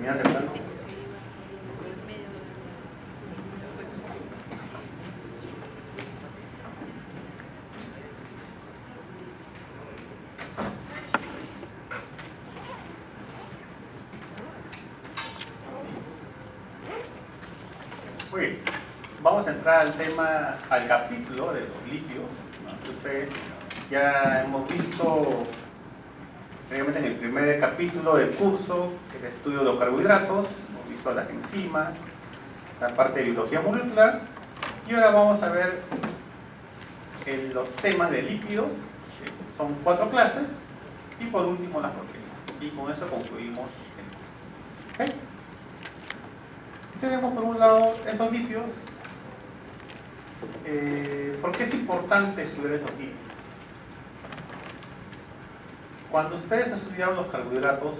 termina temprano. Muy bien, vamos a entrar al tema, al capítulo de los lípidos, ¿no? Que ustedes ya hemos visto previamente en el primer capítulo del curso, el estudio de los carbohidratos, hemos visto las enzimas, la parte de biología molecular, y ahora vamos a ver los temas de lípidos, que son 4 clases, y por último las proteínas. Y con eso concluimos el curso. ¿Okay? Tenemos por un lado estos lípidos. ¿Por qué es importante estudiar estos lípidos? Cuando ustedes estudiaban los carbohidratos,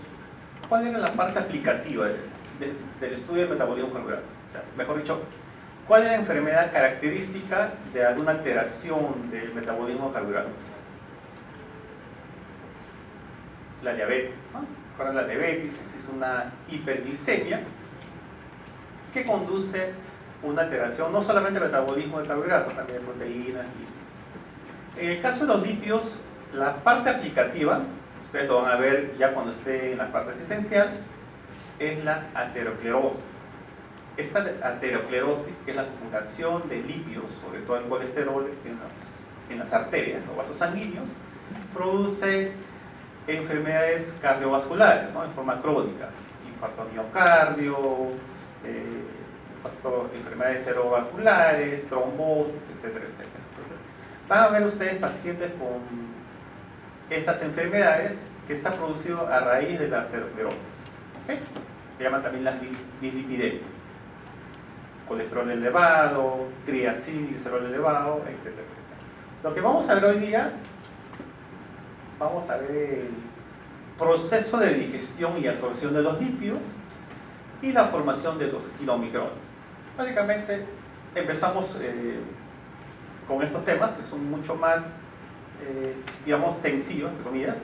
¿cuál era la parte aplicativa del estudio del metabolismo de carbohidratos? O sea, mejor dicho, ¿cuál es la enfermedad característica de alguna alteración del metabolismo de carbohidratos? La diabetes, ¿no? Para la diabetes existe una hiperglicemia que conduce a una alteración no solamente del metabolismo de carbohidratos, también de proteínas. En el caso de los lípidos, la parte aplicativa, ustedes lo van a ver ya cuando esté en la parte asistencial, es la aterosclerosis. Esta aterosclerosis, que es la acumulación de lípidos, sobre todo el colesterol, en las arterias o vasos sanguíneos, produce enfermedades cardiovasculares, ¿no? En forma crónica, infarto al miocardio, enfermedades cerebrovasculares, trombosis, etcétera, etcétera. Entonces, van a ver ustedes pacientes con estas enfermedades que se han producido a raíz de la aterosclerosis. ¿Okay? Se llaman también las dislipidemias. Colesterol elevado, triacilglicerol elevado, etcétera, etcétera. Lo que vamos a ver hoy día, vamos a ver el proceso de digestión y absorción de los lípidos y la formación de los kilomicrones. Básicamente empezamos con estos temas que son mucho más, digamos, sencillos, entre comillas,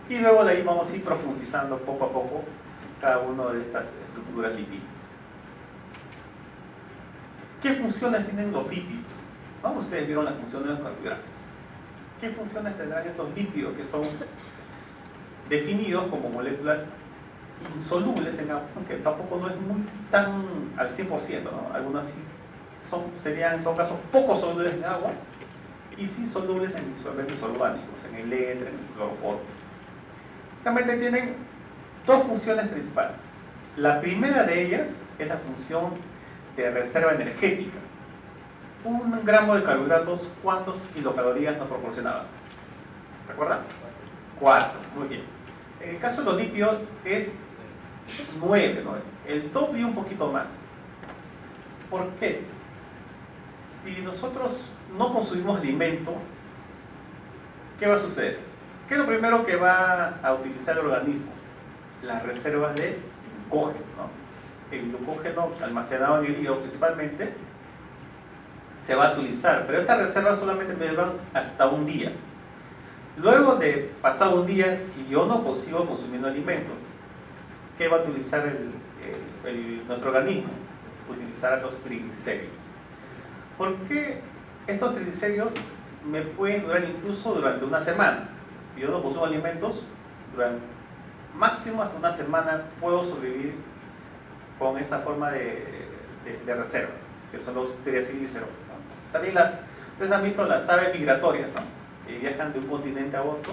y luego de ahí vamos a ir profundizando poco a poco cada una de estas estructuras lipídicas. ¿Qué funciones tienen los lípidos? ¿No? Ustedes vieron las funciones de los carbohidratos. ¿Qué funciones tendrán estos lípidos que son definidos como moléculas insolubles en agua, aunque tampoco no es muy tan al 100%, ¿no? Algunas sí serían en todo caso poco solubles en agua y sí solubles en disolventes orgánicos, en el éter, en el cloroformo. Realmente tienen dos funciones principales. La primera de ellas es la función de reserva energética. Un gramo de carbohidratos, ¿cuántos kilocalorías nos proporcionaba? ¿Recuerdan? 4, muy bien. En el caso de los lípidos es 9, ¿no? El doble y un poquito más. ¿Por qué? Si nosotros no consumimos alimento, ¿qué va a suceder? ¿Qué es lo primero que va a utilizar el organismo? Las reservas de glucógeno, ¿no? El glucógeno almacenado en el hígado principalmente se va a utilizar, pero estas reservas solamente me duran hasta un día. Luego de pasado un día, si yo no sigo consumiendo alimentos, ¿qué va a utilizar nuestro organismo? Utilizar los triglicéridos. ¿Por qué estos triglicéridos me pueden durar incluso durante una semana? Si yo no consumo alimentos, durante máximo hasta una semana puedo sobrevivir con esa forma de reserva, que son los triacilgliceroles, ¿no? También ustedes han visto las aves migratorias, ¿no? Que viajan de un continente a otro.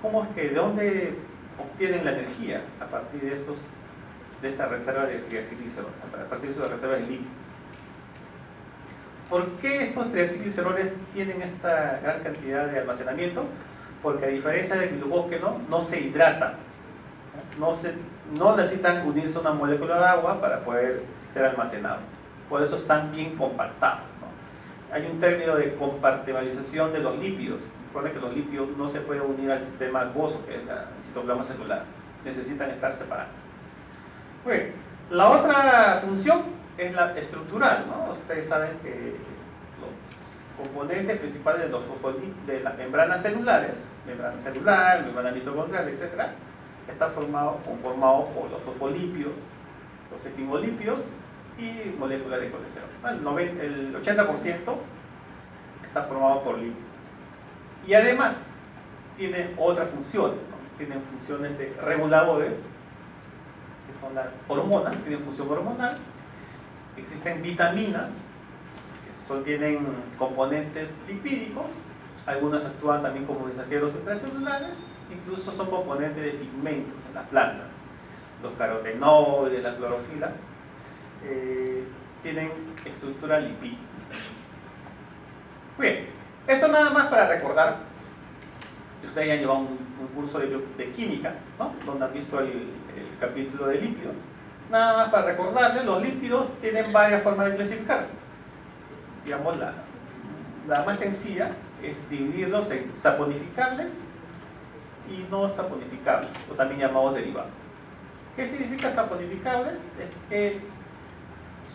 ¿Cómo es que de dónde obtienen la energía? A partir de esta reserva de triacilgliceroles, a partir de esta reserva de lípidos. ¿Por qué estos triacilgliceroles tienen esta gran cantidad de almacenamiento? Porque a diferencia del glucógeno, no se hidratan, no necesitan unirse a una molécula de agua para poder ser almacenados. Por eso están bien compactados, ¿no? Hay un término de compartimentalización de los lípidos. Recuerden que los lípidos no se pueden unir al sistema acuoso, que es el citoplasma celular. Necesitan estar separados. Bueno, la otra función es la estructural, ¿no? Ustedes saben que los componentes principales de las membranas celulares, membrana celular, membrana mitocondrial, etc., está conformado por los fosfolípidos, los efimolípidos y moléculas de colesterol. El 80% está formado por lípidos. Y además tiene otras funciones, ¿no? Tienen funciones de reguladores, que son las hormonas, tienen función hormonal. Existen vitaminas, que tienen componentes lipídicos. Algunas actúan también como mensajeros intracelulares, incluso son componentes de pigmentos en las plantas. Los carotenoides, la clorofila, tienen estructura lipídica. Bien, esto nada más para recordar, que ustedes ya han llevado un curso de química, ¿no? Donde han visto el capítulo de lípidos. Nada más para recordarles, los lípidos tienen varias formas de clasificarse. Digamos, la más sencilla es dividirlos en saponificables y no saponificables, o también llamados derivados. ¿Qué significa saponificables? Es que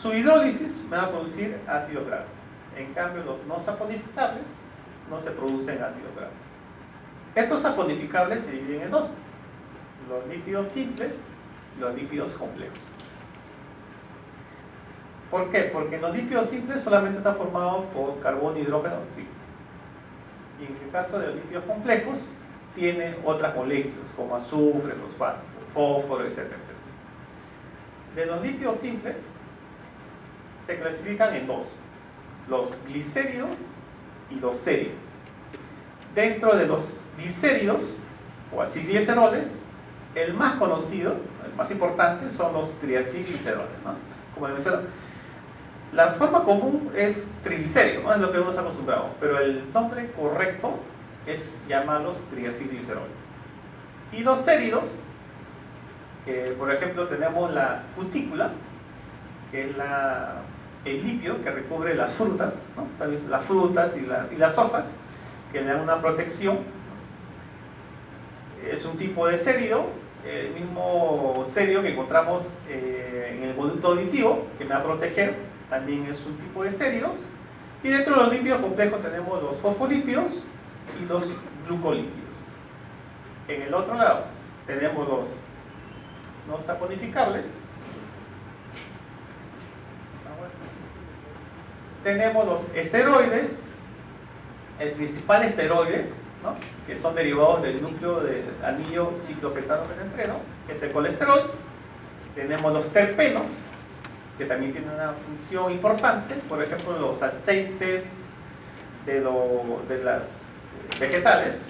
su hidrólisis me va a producir ácido graso. En cambio, los no saponificables no se producen ácidos grasos. Estos saponificables se dividen en dos: los lípidos simples y los lípidos complejos. ¿Por qué? Porque los lípidos simples solamente están formados por carbono, hidrógeno, oxígeno. Y en el caso de los lípidos complejos, tienen otras moléculas como azufre, fosfato, fósforo, etcétera, etcétera. De los lípidos simples se clasifican en dos: los glicéridos y los séridos. Dentro de los glicéridos, o así gliceroles, el más conocido, el más importante, son los triacilgliceroles, ¿no? Como les mencioné, la forma común es triglicérido, ¿no? Es lo que uno se ha acostumbrado, pero el nombre correcto es llamarlos triacilgliceroles. Y los séridos, que por ejemplo tenemos la cutícula, que es el lípido que recubre las frutas, ¿no? Las frutas y las hojas, que le dan una protección. Es un tipo de sérido, el mismo sérido que encontramos en el conducto auditivo, que me va a proteger, también es un tipo de séridos. Y dentro de los lípidos complejos tenemos los fosfolípidos y los glucolípidos. En el otro lado tenemos los no saponificables, tenemos los esteroides. El principal esteroide, ¿no? Que son derivados del núcleo del anillo ciclopentanopenetreno, que es el colesterol. Tenemos los terpenos, que también tienen una función importante, por ejemplo los aceites de las vegetales,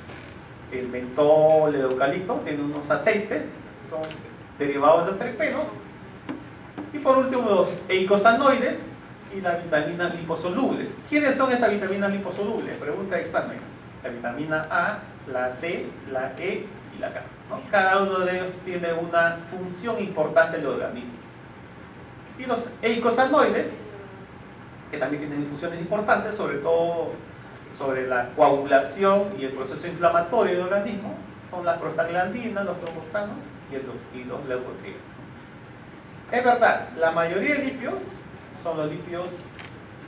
el mentol, el eucalipto, tienen unos aceites, son derivados de los terpenos. Y por último los eicosanoides y las vitaminas liposolubles. ¿Quiénes son estas vitaminas liposolubles? Pregunta de examen. La vitamina A, la D, la E y la K, ¿no? Cada uno de ellos tiene una función importante en el organismo. Y los eicosanoides, que también tienen funciones importantes, sobre todo sobre la coagulación y el proceso inflamatorio del organismo, son las prostaglandinas, los tromboxanos y los leucotrienos. Es verdad, la mayoría de lípidos son los lípidos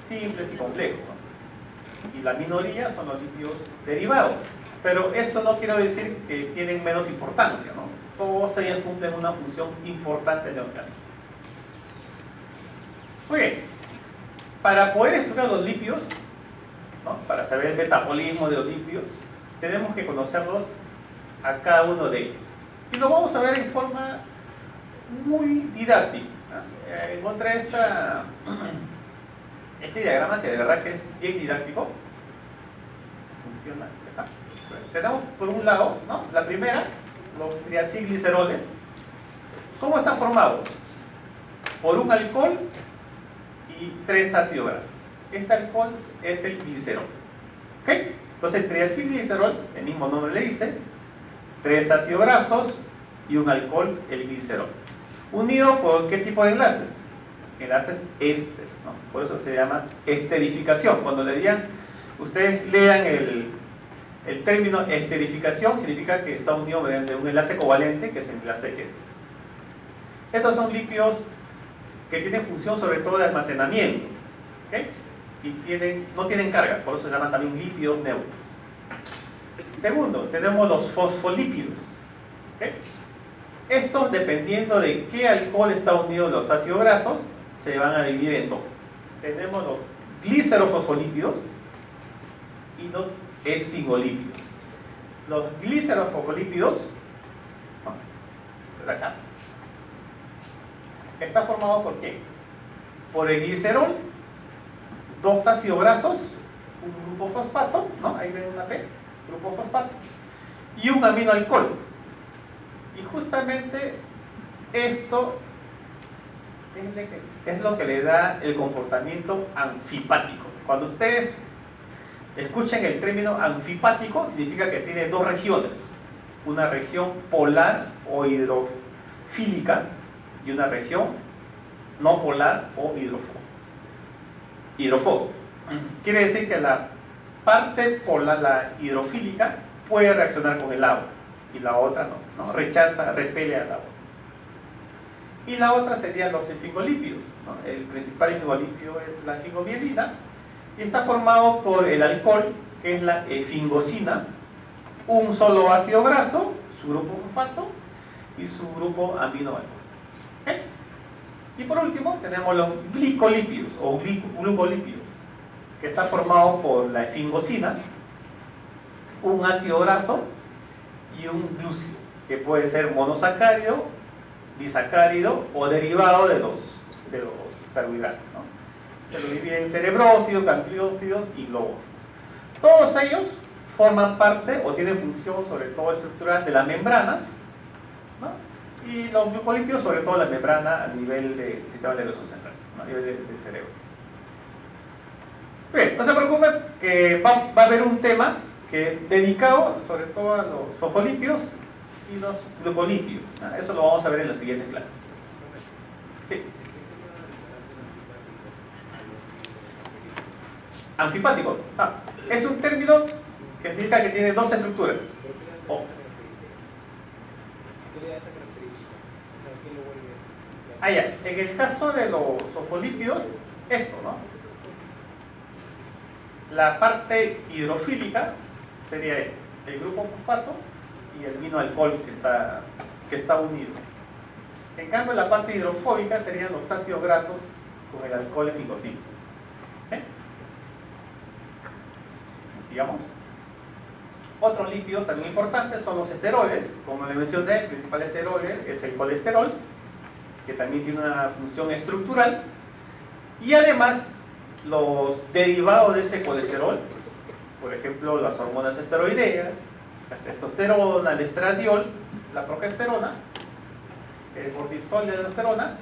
simples y complejos, ¿no? Y la minoría son los lípidos derivados. Pero esto no quiere decir que tienen menos importancia, ¿no? Todos ellos cumplen una función importante en el organismo. Muy bien, para poder estudiar los lípidos, ¿no? Para saber el metabolismo de los lípidos, tenemos que conocerlos a cada uno de ellos. Y lo vamos a ver en forma muy didáctica. Encontré este diagrama que de verdad que es bien didáctico. Funciona. Tenemos por un lado, ¿no? La primera, los triacilgliceroles. ¿Cómo están formados? Por un alcohol y 3 ácidos grasos. Este alcohol es el glicerol. ¿Ok? Entonces el triacilglicerol, el mismo nombre le dice, 3 ácidos grasos y un alcohol, el glicerol. Unido por ¿qué tipo de enlaces? Enlaces éster, ¿no? Por eso se llama esterificación. Cuando le digan, ustedes lean el término esterificación, significa que está unido mediante un enlace covalente, que es el enlace éster. Estos son lípidos que tienen función sobre todo de almacenamiento, ¿okay? Y no tienen carga, por eso se llaman también lípidos neutros. Segundo, tenemos los fosfolípidos, ¿okay? Estos, dependiendo de qué alcohol está unido a los ácidos grasos, se van a dividir en dos. Tenemos los glicerofosfolípidos y los esfingolípidos. Los glicerofosfolípidos, ¿no? Acá, está formado por ¿qué? Por el glicerol, dos ácidos grasos, un grupo fosfato, ¿no? Ahí ven una P, grupo fosfato, y un aminoalcohol. Y justamente esto es lo que le da el comportamiento anfipático. Cuando ustedes escuchen el término anfipático, significa que tiene dos regiones: una región polar o hidrofílica y una región no polar o hidrofóbica. Quiere decir que la parte polar, la hidrofílica, puede reaccionar con el agua y la otra no, rechaza, repele al agua. Y la otra serían los esfingolípidos, ¿no? El principal esfingolípido es la esfingomielina y está formado por el alcohol, que es la efingosina, un solo ácido graso, su grupo fosfato, y su grupo aminoalcohol. ¿Okay? Y por último tenemos los glicolípidos o glucolípidos, que está formado por la efingosina, un ácido graso y un glúcido, que puede ser monosacárido, disacárido o derivado de los carbohidratos, ¿no? Se lo divide en cerebrósidos, gangliósidos y globósidos. Todos ellos forman parte o tienen función sobre todo estructural de las membranas, ¿no? Y los glucolípidos sobre todo la membrana a nivel del sistema nervioso central, ¿no? A nivel del cerebro. Bien, no se preocupen que va a haber un tema que es dedicado sobre todo a los fosfolípidos y los glucolípidos, ¿no? Eso lo vamos a ver en la siguiente clase. Sí. Anfipático. Es un término que significa que tiene dos estructuras. Oh. Ya. En el caso de los fosfolípidos, esto, ¿no? La parte hidrofílica sería esto, el grupo fosfato y el aminoalcohol que está unido. En cambio, la parte hidrofóbica serían los ácidos grasos con el alcohol efingosina. ¿Okay? Sigamos. Otros lípidos también importantes son los esteroides. Como les mencioné, el principal esteroide es el colesterol, que también tiene una función estructural. Y además, los derivados de este colesterol, por ejemplo, las hormonas esteroideas, la testosterona, el estradiol, la progesterona, el cortisol y la aldosterona,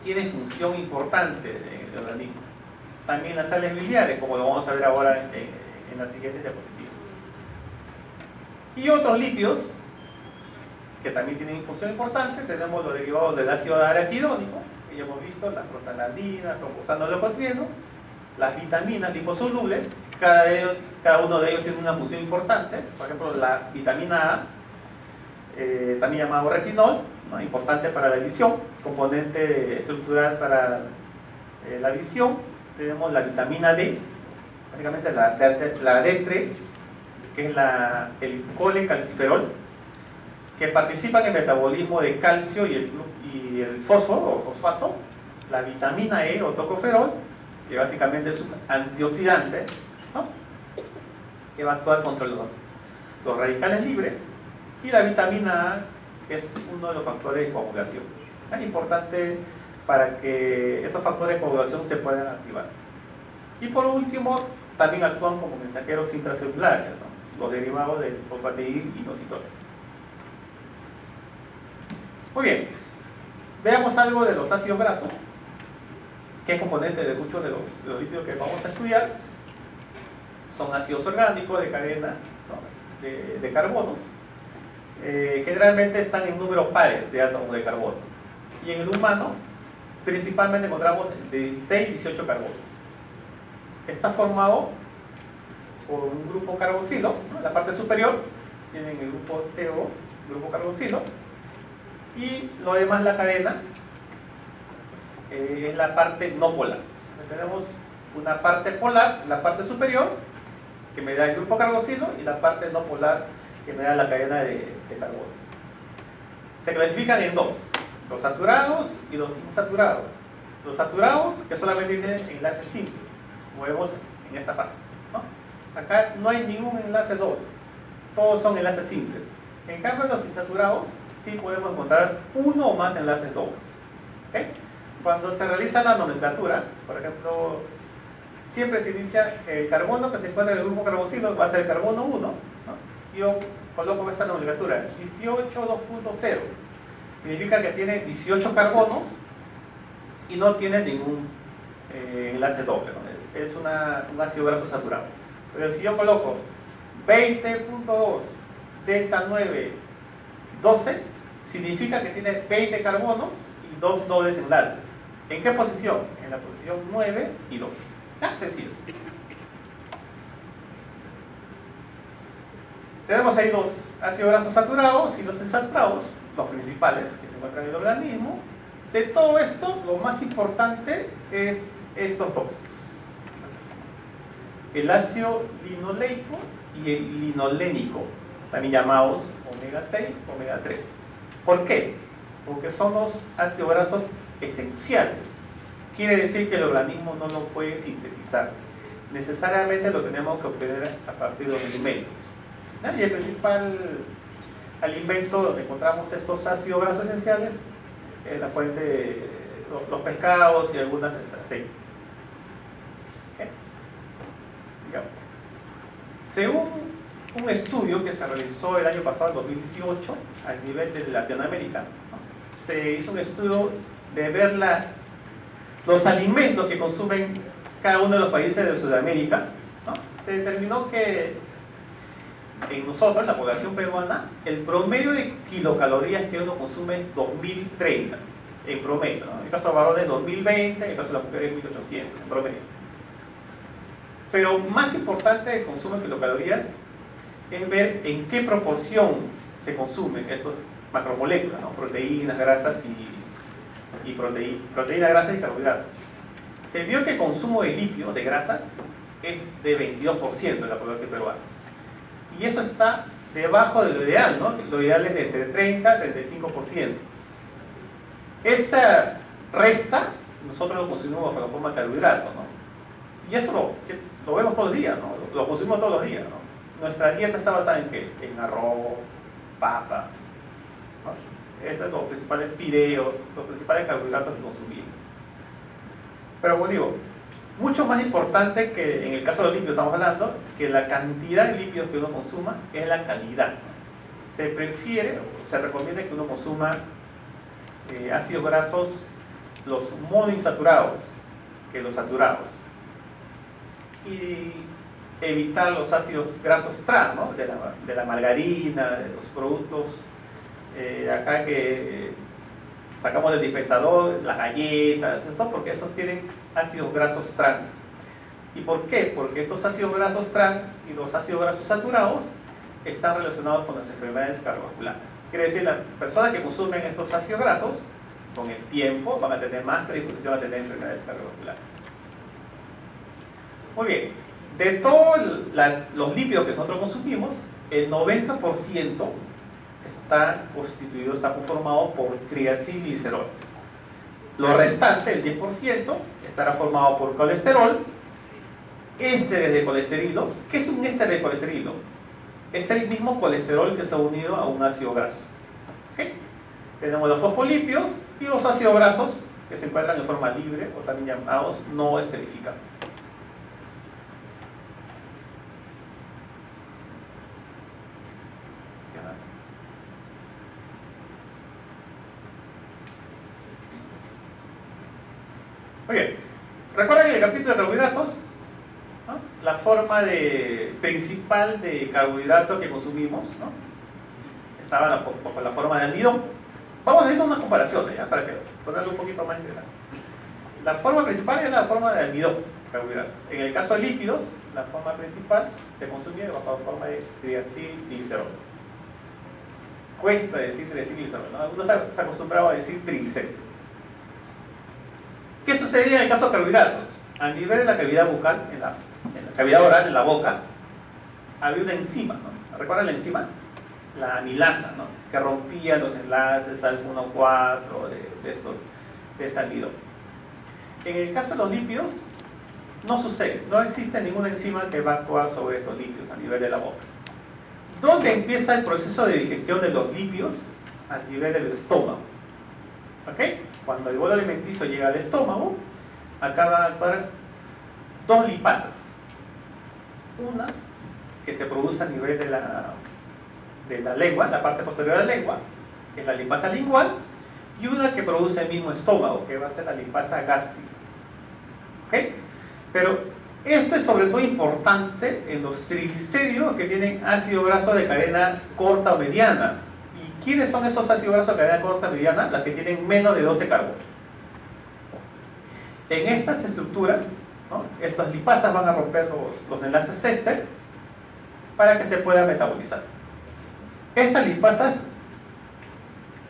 tienen función importante en el organismo. También las sales biliares, como lo vamos a ver ahora en la siguiente diapositiva. Y otros lípidos que también tienen función importante, tenemos los derivados del ácido araquidónico, que ya hemos visto, la prostaglandina, el tromboxano leucotrieno, las vitaminas liposolubles, cada uno de ellos tiene una función importante. Por ejemplo, la vitamina A, también llamado retinol, ¿no? Importante para la visión, componente estructural para la visión. Tenemos la vitamina D, básicamente la D3, que es el colecalciferol, que participa en el metabolismo de calcio y el fósforo o fosfato. La vitamina E o tocoferol, que básicamente es un antioxidante, ¿no? Que va a actuar contra los radicales libres. Y la vitamina A, que es uno de los factores de coagulación. Es importante para que estos factores de coagulación se puedan activar. Y por último, también actúan como mensajeros intracelulares, ¿no? Los derivados del fosfatidinosidol. Muy bien, veamos algo de los ácidos grasos, que es componente de muchos de los lípidos que vamos a estudiar. Son ácidos orgánicos de cadena, ¿no? de carbonos. Generalmente están en números pares de átomos de carbono. Y en el humano, principalmente encontramos de 16 y 18 carbonos. Está formado por un grupo carboxilo, ¿no? La parte superior tienen el grupo CO, grupo carboxilo, y lo demás, la cadena, es la parte no polar. Entonces, tenemos una parte polar, la parte superior, que me da el grupo carboxilo, y la parte no polar, que me da la cadena de carbonos. se clasifican en dos: los saturados y los insaturados. Los saturados, que solamente tienen enlaces simples, como vemos en esta parte, ¿no? Acá no hay ningún enlace doble, todos son enlaces simples. En cambio, en los insaturados sí podemos encontrar uno o más enlaces dobles. ¿Okay? Cuando se realiza la nomenclatura, por ejemplo, siempre se inicia el carbono que se encuentra en el grupo carboxilo, va a ser el carbono 1, ¿no? Si yo coloco esta nomenclatura 18.2.0, significa que tiene 18 carbonos y no tiene ningún enlace doble, ¿no? Es un ácido graso saturado. Pero si yo coloco 20.2 delta 9 12, significa que tiene 20 carbonos y 2 dobles enlaces. ¿En qué posición? En la posición 9 y 12. ¿Ah? Sencillo. Tenemos ahí dos ácidos grasos saturados y los insaturados, los principales que se encuentran en el organismo. De todo esto, lo más importante es estos dos: el ácido linoleico y el linolénico, también llamados omega 6, omega 3. ¿Por qué? Porque son los ácidos grasos esenciales. Quiere decir que el organismo no lo puede sintetizar. Necesariamente lo tenemos que obtener a partir de los alimentos. Y el principal alimento donde encontramos estos ácidos grasos esenciales es la fuente de los pescados y algunas aceites. ¿Okay? Digamos. Según un estudio que se realizó el año pasado, en 2018, a nivel de Latinoamérica, ¿no? Se hizo un estudio de ver los alimentos que consumen cada uno de los países de Sudamérica, ¿no? Se determinó que en nosotros, la población peruana, el promedio de kilocalorías que uno consume es 2030, en promedio, ¿no? En el caso de varones 2020, en el caso de las mujeres 1800, en promedio. Pero más importante del consumo de kilocalorías es ver en qué proporción se consumen estos macromoléculas, ¿no? Proteínas, grasas y proteínas, grasas y carbohidratos. Se vio que el consumo de lípidos, de grasas, es de 22% de la población peruana. Y eso está debajo de lo ideal, ¿no? Lo ideal es de entre 30 y 35%. Esa resta, nosotros lo consumimos bajo la forma de carbohidratos, ¿no? Y eso lo vemos todos los días, ¿no? Lo consumimos todos los días, ¿no? Nuestra dieta está basada en ¿qué? En arroz, papa, ¿no? Esos son los principales fideos, los principales carbohidratos que consumimos. Pero como digo, mucho más importante que en el caso de los lípidos estamos hablando, que la cantidad de lípidos que uno consuma, es la calidad. Se prefiere, o se recomienda que uno consuma ácidos grasos, los monoinsaturados, que los saturados. Y evitar los ácidos grasos trans, ¿no? de la margarina, de los productos acá que sacamos del dispensador, las galletas, esto, porque esos tienen ácidos grasos trans. ¿Y por qué? Porque estos ácidos grasos trans y los ácidos grasos saturados están relacionados con las enfermedades cardiovasculares. Quiere decir, las personas que consumen estos ácidos grasos, con el tiempo van a tener más predisposición a tener enfermedades cardiovasculares. Muy bien, de todos los lípidos que nosotros consumimos, el 90% está conformado por triacilgliceroles. Lo restante, el 10%, estará formado por colesterol, ésteres de colesterilo. ¿Qué es un éster de colesterilo? Es el mismo colesterol que se ha unido a un ácido graso. ¿Okay? Tenemos los fosfolípidos y los ácidos grasos que se encuentran en forma libre o también llamados no esterificados. Muy bien, recuerden en el capítulo de carbohidratos, ¿no? La forma principal de carbohidrato que consumimos, ¿no? Estaba bajo la forma de almidón. Vamos a hacer una comparación, ¿ya? Para que ponerlo un poquito más interesante. La forma principal es la forma de almidón, carbohidratos. En el caso de lípidos, la forma principal de consumir bajo la forma de triacilglicerol. Cuesta decir triacilglicerol, ¿no? Algunos se acostumbrado a decir triglicéridos. ¿Qué sucedía en el caso de carbohidratos? A nivel de la cavidad bucal, en la cavidad oral, en la boca, había una enzima, ¿no? ¿Recuerdan la enzima? la amilasa, ¿no? Que rompía los enlaces alfa-1,4 de este almidón. En el caso de los lípidos, no sucede, no existe ninguna enzima que va a actuar sobre estos lípidos a nivel de la boca. ¿Dónde empieza el proceso de digestión de los lípidos? A nivel del estómago. ¿Ok? Cuando el bolo alimenticio llega al estómago, acá van a actuar dos lipasas. Una que se produce a nivel de la lengua, la parte posterior de la lengua, que es la lipasa lingual, y una que produce el mismo estómago, que va a ser la lipasa gástrica. ¿Ok? Pero esto es sobre todo importante en los triglicéridos que tienen ácido graso de cadena corta o mediana. ¿Y quiénes son esos ácidos grasos de cadena corta o mediana? Las que tienen menos de 12 carbonos. En estas estructuras, ¿no? Estas lipasas van a romper los enlaces éster para que se pueda metabolizar. Estas lipasas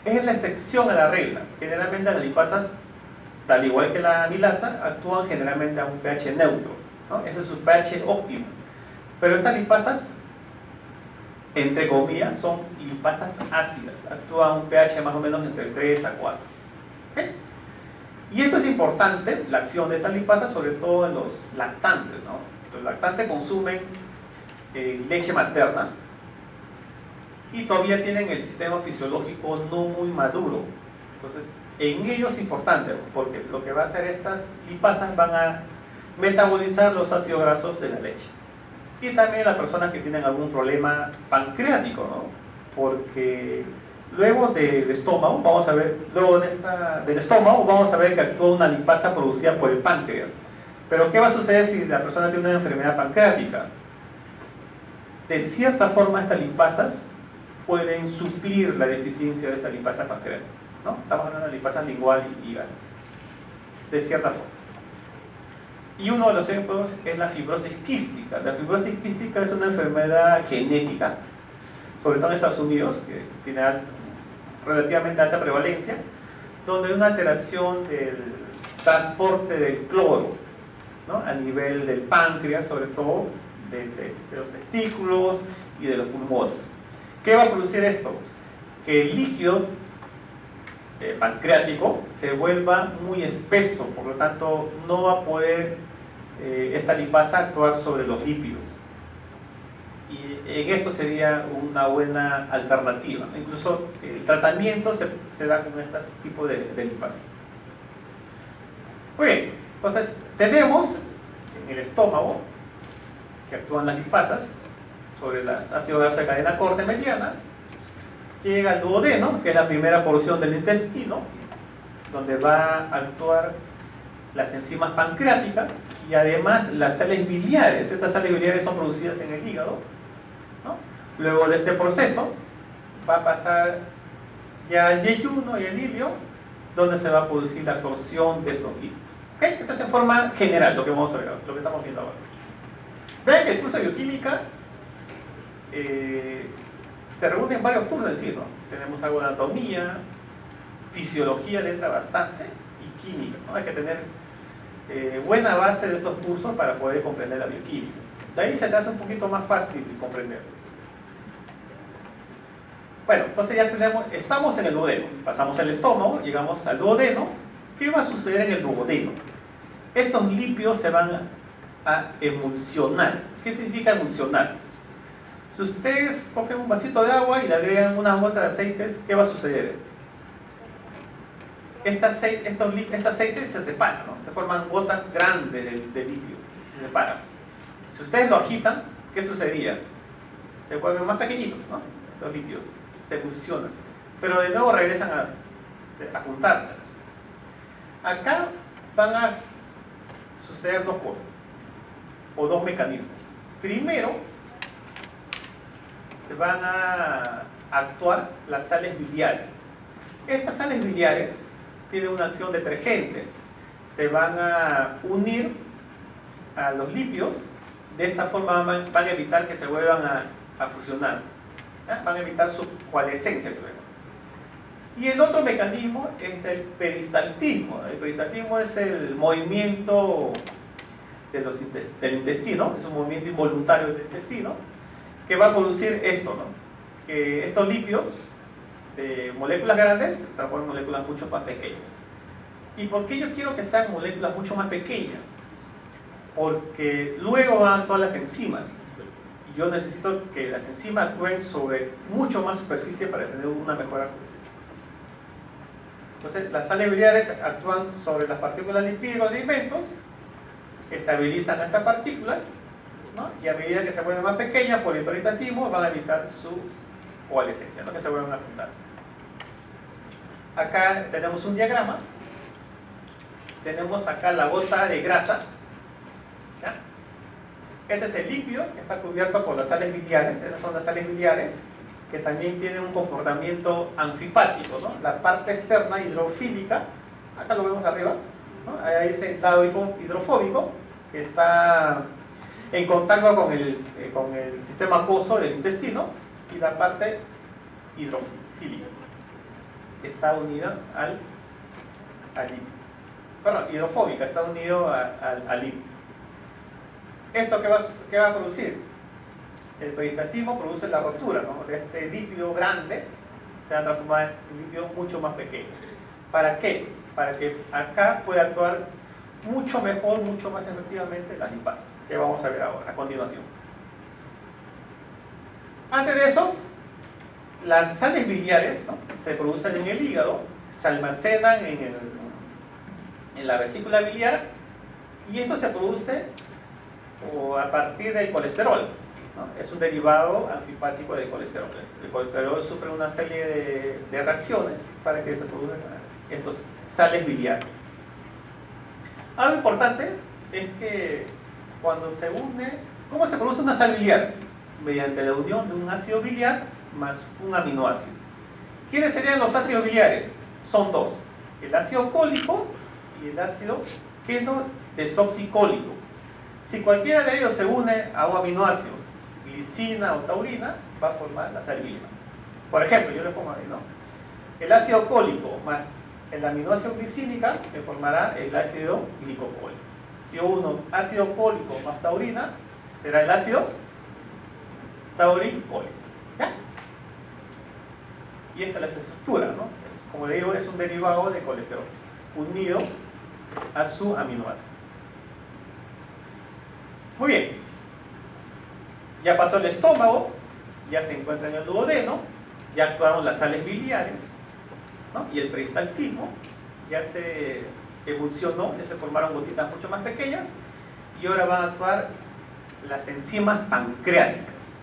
es la excepción a la regla. Generalmente las lipasas, al igual que la amilasa, actúan generalmente a un pH neutro, ¿no? Ese es su pH óptimo. Pero estas lipasas, entre comillas, son lipasas ácidas. Actúan a un pH más o menos entre 3 a 4. ¿Okay? Y esto es importante, la acción de estas lipasas, sobre todo en los lactantes, ¿no? Los lactantes consumen leche materna y todavía tienen el sistema fisiológico no muy maduro. Entonces, en ellos es importante, porque lo que va a hacer estas lipasas van a metabolizar los ácidos grasos de la leche. Y también las personas que tienen algún problema pancreático, ¿no? Porque luego del estómago, vamos a ver, del estómago vamos a ver que actúa una lipasa producida por el páncreas. Pero ¿qué va a suceder si la persona tiene una enfermedad pancreática? De cierta forma estas lipasas pueden suplir la deficiencia de esta lipasa pancreática, ¿no? Estamos hablando de lipasa lingual y gástrica, de cierta forma. Y uno de los ejemplos es la fibrosis quística. La fibrosis quística es una enfermedad genética, sobre todo en Estados Unidos, que tiene relativamente alta prevalencia, donde hay una alteración del transporte del cloro, ¿no? A nivel del páncreas, sobre todo de los testículos y de los pulmones. ¿Qué va a producir esto? Que el líquido pancreático se vuelva muy espeso, por lo tanto no va a poder esta lipasa actuar sobre los lípidos. Y en esto sería una buena alternativa. Incluso el tratamiento se da con este tipo de lipasas. Muy bien, entonces tenemos en el estómago que actúan las lipasas sobre las ácidos grasos de cadena corta y mediana. Llega al duodeno, que es la primera porción del intestino, donde va a actuar las enzimas pancreáticas y además las sales biliares. Estas sales biliares son producidas en el hígado, ¿no? Luego de este proceso va a pasar ya al yeyuno y el ilio, donde se va a producir la absorción de estos lípidos. ¿Okay? Entonces, en forma general, lo que vamos a ver, lo que estamos viendo ahora. Vean que el curso de bioquímica se reúne en varios cursos en sí, ¿no? Tenemos algo de anatomía, fisiología le entra bastante, y química, ¿no? Hay que tener buena base de estos cursos para poder comprender la bioquímica. De ahí se te hace un poquito más fácil comprender. Bueno, entonces ya estamos en el duodeno, pasamos al estómago, llegamos al duodeno. ¿Qué va a suceder en el duodeno? Estos lípidos se van a emulsionar. ¿Qué significa emulsionar? Si ustedes cogen un vasito de agua y le agregan unas gotas de aceites, ¿qué va a suceder? Este aceite se separa, ¿no? Se forman gotas grandes de lípidos, se separan. Si ustedes lo agitan, ¿qué sucedería? Se vuelven más pequeñitos, ¿no? Esos lípidos se emulsionan, pero de nuevo regresan a juntarse. Acá van a suceder dos cosas, o dos mecanismos. Primero, se van a actuar las sales biliares. Estas sales biliares tienen una acción detergente. Se van a unir a los lípidos. De esta forma van a evitar que se vuelvan a fusionar. ¿Ya? Van a evitar su coalescencia. Y el otro mecanismo es el peristaltismo. El peristaltismo es el movimiento del intestino, es un movimiento involuntario del intestino, que va a producir esto, ¿no? que estos lípidos de moléculas grandes se transforman en moléculas mucho más pequeñas. ¿Y por qué yo quiero que sean moléculas mucho más pequeñas? Porque luego van a actuar las enzimas. Y yo necesito que las enzimas actúen sobre mucho más superficie para tener una mejor acción. Entonces, las sales biliares actúan sobre las partículas lipídicas de alimentos, estabilizan estas partículas, ¿no? Y a medida que se vuelven más pequeñas por el hiperitatismo van a evitar su coalescencia, ¿no? Que se vuelvan a juntar. Acá tenemos un diagrama. Tenemos acá la gota de grasa, ¿ya? Este es el lípido que está cubierto por las sales biliares. Estas son las sales biliares que también tienen un comportamiento anfipático, ¿no? La parte externa hidrofílica, acá lo vemos arriba, ¿no? Ahí es el lado hidrofóbico que está en contacto con el sistema acuoso del intestino, y la parte hidrofílica que está unida al lípido. Perdón, hidrofóbica, está unido al lípido. ¿Esto qué va a producir? El peristatismo produce la rotura, ¿no? De este lípido grande se va a transformar en un lípido mucho más pequeño. ¿Para qué? Para que acá pueda actuar mucho mejor, mucho más efectivamente las lipasas, que vamos a ver ahora, a continuación. Antes de eso, las sales biliares, ¿no? Se producen en el hígado, se almacenan en la vesícula biliar, y esto se produce a partir del colesterol, ¿no? Es un derivado anfipático del colesterol. El colesterol sufre una serie de reacciones para que se produzcan estos sales biliares. Algo importante es que cuando se une, ¿cómo se produce una sal biliar? Mediante la unión de un ácido biliar más un aminoácido. ¿Quiénes serían los ácidos biliares? Son dos: el ácido cólico y el ácido queno-desoxicólico. Si cualquiera de ellos se une a un aminoácido, glicina o taurina, va a formar la sal biliar. Por ejemplo, yo le pongo ahí, ¿no? El ácido cólico más el aminoácido glicínica que formará el ácido glicocólico. Si uno ácido cólico más taurina, será el ácido tauricólico. ¿Ya? Y esta es la estructura, ¿no? Como le digo, es un derivado de colesterol unido a su aminoácido. Muy bien. Ya pasó el estómago, ya se encuentra en el duodeno, ya actuaron las sales biliares, ¿no? Y el peristaltismo ya se evolucionó, ya se formaron gotitas mucho más pequeñas, y ahora van a actuar las enzimas pancreáticas.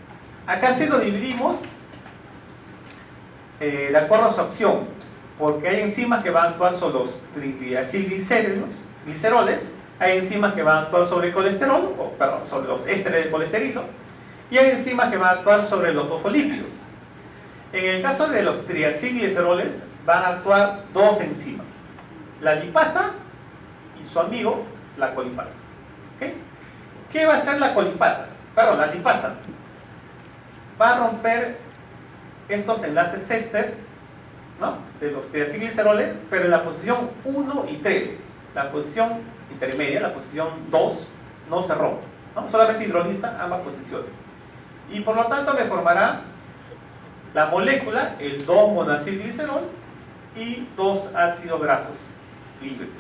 Acá sí lo dividimos de acuerdo a su acción, porque hay enzimas que van a actuar sobre los triacilgliceroles, hay enzimas que van a actuar sobre el colesterol, sobre los ésteres de colesterol, y hay enzimas que van a actuar sobre los fosfolípidos. En el caso de los triacilgliceroles van a actuar dos enzimas, la lipasa y su amigo, la colipasa. ¿Okay? ¿Qué va a hacer la colipasa? Perdón, la lipasa va a romper estos enlaces éster, ¿no? De los triacilgliceroles, pero en la posición 1 y 3, la posición intermedia, la posición 2, no se rompe, ¿no? Solamente hidroliza ambas posiciones, y por lo tanto me formará la molécula, el 2-monacilglicerol y 2 ácidos grasos libres.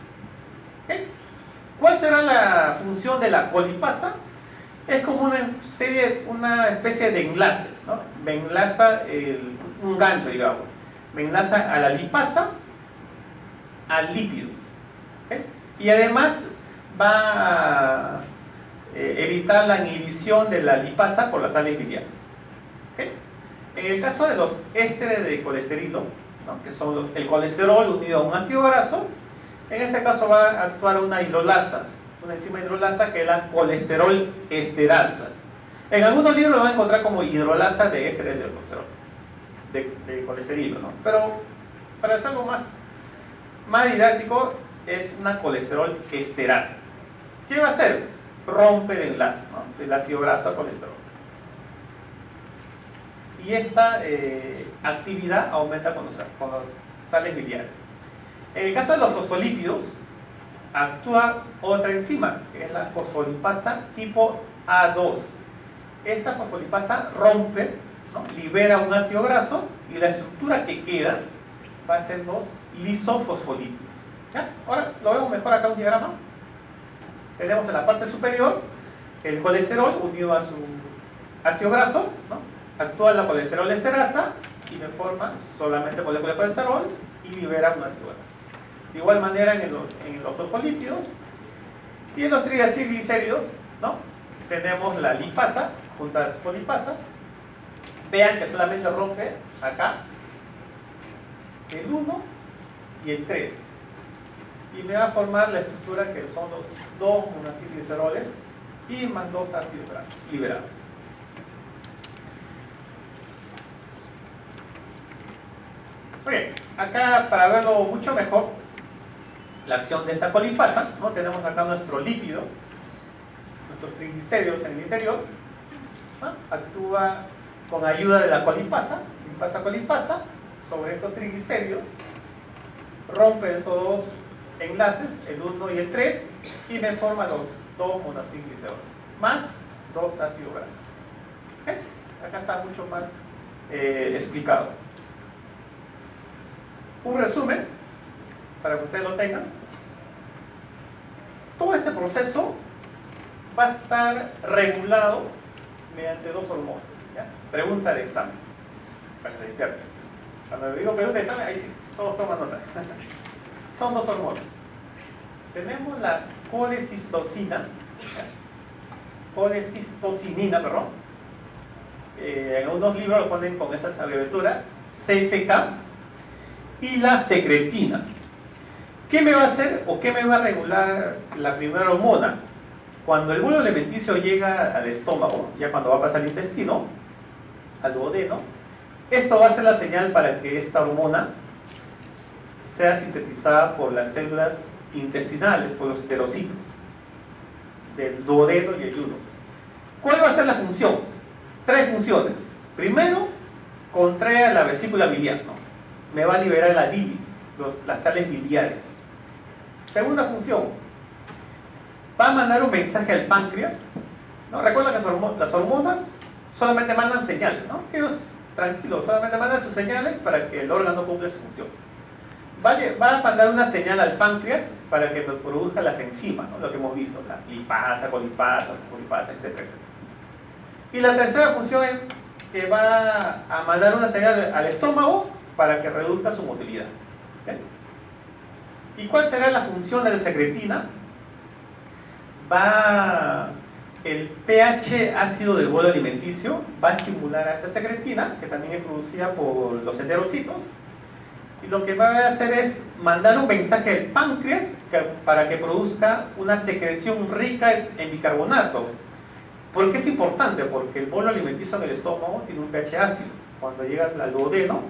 ¿Okay? ¿Cuál será la función de la colipasa? Es como una especie de enlace, ¿no? Me enlaza un gancho, digamos. Me enlaza a la lipasa, al lípido. ¿Okay? Y además va a evitar la inhibición de la lipasa por las sales biliares. ¿Okay? En el caso de los ésteres de colesterol, ¿no? Que son el colesterol unido a un ácido graso, en este caso va a actuar una hidrolasa, una enzima hidrolasa que es la colesterol esterasa. En algunos libros lo van a encontrar como hidrolasa de ésteres de colesterol, de colesterol, ¿no? Pero para hacer algo más didáctico, es una colesterol esterasa. ¿Qué va a hacer? Rompe el enlace, ¿no? Del ácido graso a colesterol. Y esta actividad aumenta con las sales biliares. En el caso de los fosfolípidos, actúa otra enzima, que es la fosfolipasa tipo A2. Esta fosfolipasa rompe ¿no? Libera un ácido graso y la estructura que queda va a ser los lisofosfolípidos. ¿Ya? Ahora lo vemos mejor acá en un diagrama. Tenemos en la parte superior el colesterol unido a su ácido graso, ¿no? Actúa la colesterol esterasa y me forma solamente molécula de colesterol y libera un ácido graso. De igual manera en los fosfolípidos y en los triglicéridos, ¿no? Tenemos la lipasa junto a la fosfolipasa. Vean que solamente rompe acá el 1 y el 3 y me va a formar la estructura que son los 2 monoacilgliceroles y más 2 ácidos grasos liberados. Bien, acá para verlo mucho mejor la acción de esta colipasa, ¿no? Tenemos acá nuestro lípido, nuestros triglicéridos en el interior, ¿no? Actúa con ayuda de la colipasa, colipasa sobre estos triglicéridos, rompe esos dos enlaces, el 1 y el 3, y me forma los 2 monoacilgliceroles más 2 ácidos grasos. ¿Okay? Acá está mucho más explicado. Un resumen para que ustedes lo tengan. Todo este proceso va a estar regulado mediante 2 hormonas, ¿ya? Pregunta de examen para que entiendan. Cuando digo pregunta de examen, ahí sí, todos toman nota. Son 2 hormonas. Tenemos la colecistocinina, perdón. En algunos libros lo ponen con esas abreviaturas, CCK, y la secretina. ¿Qué me va a hacer o qué me va a regular la primera hormona? Cuando el bolo alimenticio llega al estómago, ya cuando va a pasar al intestino, al duodeno, esto va a ser la señal para que esta hormona sea sintetizada por las células intestinales, por los enterocitos del duodeno y el yugo. ¿Cuál va a ser la función? 3 funciones. Primero, contrae la vesícula biliar, ¿no? Me va a liberar la bilis, las sales biliares. Segunda función, va a mandar un mensaje al páncreas, ¿no? Recuerda que las hormonas solamente mandan señales, ¿no? Ellos, tranquilos, solamente mandan sus señales para que el órgano cumpla su función. Va a mandar una señal al páncreas para que produzca las enzimas, ¿no? Lo que hemos visto, la lipasa, colipasa, etc., etc. Y la tercera función es que va a mandar una señal al estómago para que reduzca su motilidad. ¿Okay? ¿Y cuál será la función de la secretina? El pH ácido del bolo alimenticio va a estimular a esta secretina, que también es producida por los enterocitos, y lo que va a hacer es mandar un mensaje al páncreas para que produzca una secreción rica en bicarbonato. ¿Por qué es importante? Porque el bolo alimenticio en el estómago tiene un pH ácido. Cuando llega al duodeno,